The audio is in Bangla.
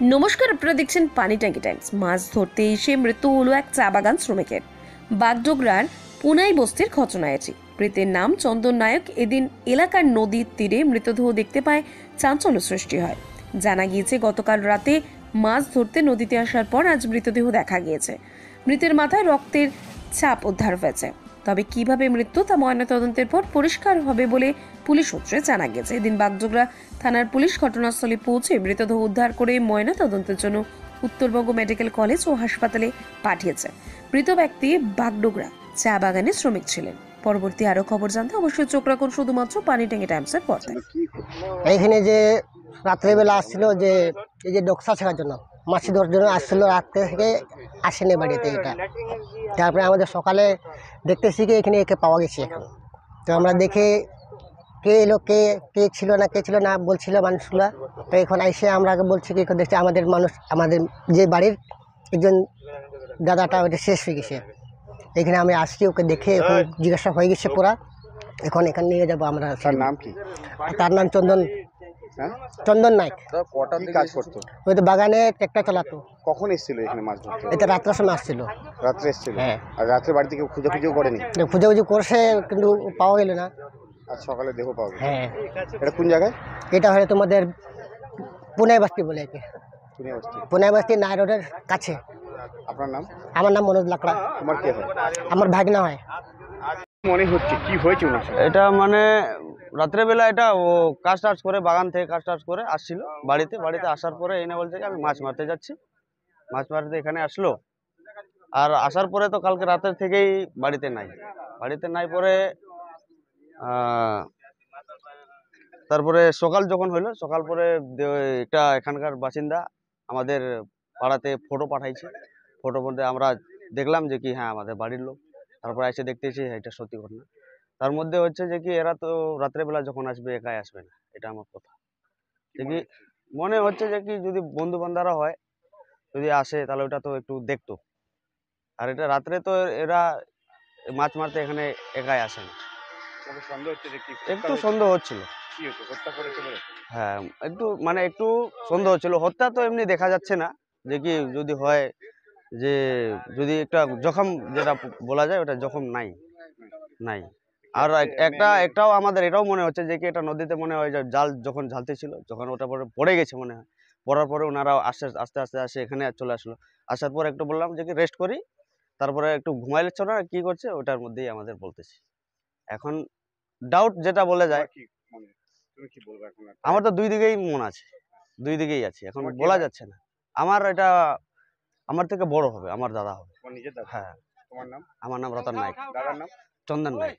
নমস্কার, আপনারা দেখছেন পানি ট্যাঙ্কি টাইমস। মাছ ধরতে এসে মৃত্যু হলো এক চা বাগান শ্রমিকের। বাগডোগরার পুনাই বস্তির ঘটনায়টি মৃতের নাম চন্দন নায়ক। এদিন এলাকার নদীর তীরে মৃতদেহ দেখতে পায় চাঞ্চল্য সৃষ্টি হয়। জানা গিয়েছে গতকাল রাতে মাছ ধরতে নদীতে আসার পর আজ মৃতদেহ দেখা গিয়েছে। মৃতের মাথায় রক্তের ছাপ উদ্ধার হয়েছে। তবে কিভাবে মৃত্যু তা ময়নাতদন্তের পর পরিষ্কার হবে বলে পুলিশ সূত্রে জানা গেছে। এদিন বাগডোগরা থানার পুলিশ ঘটনাস্থলে পৌঁছে মৃতদেহ উদ্ধার করে ময়নাতদন্তের জন্য উত্তরবঙ্গ মেডিকেল কলেজ ও হাসপাতালে পাঠিয়েছে। মৃত ব্যক্তি বাগডোগরা চা বাগানের শ্রমিক ছিলেন। পরবর্তী আরো খবর জানতে অবশ্যই চোখ রাখুন শুধুমাত্র পানি ট্যাঙ্কি টাইমসের পর্দায়। এইখানে যে রাত্রেবেলা আসছিল যে এই যে ডক্সা ছেড়ার জন্য মাছ ধরার জন্য আসছিল, রাত্রে থেকে আসেনি বাড়িতে। এটা তারপরে আমাদের সকালে দেখতেছি কি এখানে একে পাওয়া গেছে এখন। তো আমরা দেখে কে এলো, কে কে ছিল না বলছিল মানুষগুলা। তো এখন এসে আমরা বলছি কি এখন দেখছি আমাদের যে বাড়ির একজন দাদাটা ওইটা শেষ হয়ে গেছে। এখানে আমি আসছি, ওকে দেখে এখন জিজ্ঞাসা হয়ে গেছে পুরা। এখন এখানে নিয়ে যাবো আমরা। তার নাম কি? তার নাম চন্দন নায়ক। কটার দিকে কাজ করতো? ওই তো বাগানে ট্রেক্টর চালাতো। কখন এসেছিল এখানে মাছ ধরতে? এটা রাত্রের সময় আসছিল। রাত্রে এসেছিল? হ্যাঁ। আর রাত্রে বাড়িতে কেউ খুঁজেও করেনি? খুঁজে করছে কিন্তু পাওয়া গেল না। আর সকালে দেহ পাওয়া গেল? হ্যাঁ। এটা কোন জায়গায়? এটা হলো তোমাদের পুনাই বস্তি বলে একে। পুনাই বস্তি নাই রোডের কাছে। আপনার নাম? আমার নাম মনোজ লাকড়া। তোমার কে হয়? আমার ভাগনা হয়। মনে হচ্ছে কি হয়েছে ওনার সাথে? এটা মানে রাত্রেবেলা এটা ও কাজ টাজ করে, বাগান থেকে কাজ টাজ করে আসছিল বাড়িতে আসার পরে এনে বলছে কি আমি মাছ মারতে যাচ্ছি। মাছ মারতে এখানে আসলো, আর আসার পরে তো কালকে রাতের থেকেই বাড়িতে নাই পরে তারপরে সকাল যখন হইলো, সকাল পরে একটা এখানকার বাসিন্দা আমাদের পাড়াতে ফটো পাঠাইছে। ফটো মধ্যে আমরা দেখলাম যে কি হ্যাঁ আমাদের বাড়ির লোক। তারপরে এসে দেখতেছি এটা সত্যি ঘটনা। তার মধ্যে হচ্ছে যে কি এরা তো রাত্রেবেলা যখন আসবে একাই আসবে না, এটা আমার কথা। যে কি মনে হচ্ছে যে কি যদি বন্ধু বান্ধবরা হয়, যদি আসে তাহলে ওটা তো একটু দেখতো। আর এটা রাত্রে তো এরা মাছ মারতে এখানে একাই আসে না। সন্দেহ হচ্ছে যে কি একটু সন্দেহ হচ্ছিল। কি হতো? হত্যা করেছে বলে? হ্যাঁ, একটু সন্দেহ হচ্ছিল। হত্যা তো এমনি দেখা যাচ্ছে না, যে কি যদি হয় যে যদি একটা জখম যেটা বলা যায় ওটা জখম নাই। আর একটাও আমাদের এটাও মনে হচ্ছে যে কি এটা নদীতে মনে হয় যে জাল যখন ঝালতেছিল, যখন ওটা পরে পড়ে গেছে মনে হয়। পড়ার পরে ওনারা আস্তে আস্তে এখানে চলে আসলো। আসার পর একটু বললাম যে কি রেস্ট করি, তারপরে একটু ঘুমাইলেছ না কি করছে ওটার মধ্যেই আমাদের বলতেছি। এখন ডাউট যেটা বলে যায়, তুমি কি বলবে এখন? আমার তো দুই দিকেই মন আছে, দুই দিকেই আছে, এখন বলা যাচ্ছে না। এটা আমার থেকে বড় হবে, আমার দাদা হবে। নিজের দাদা? হ্যাঁ। তোমার নাম? আমার নাম রতন নায়ক। দাদার নাম? চন্দন নায়ক।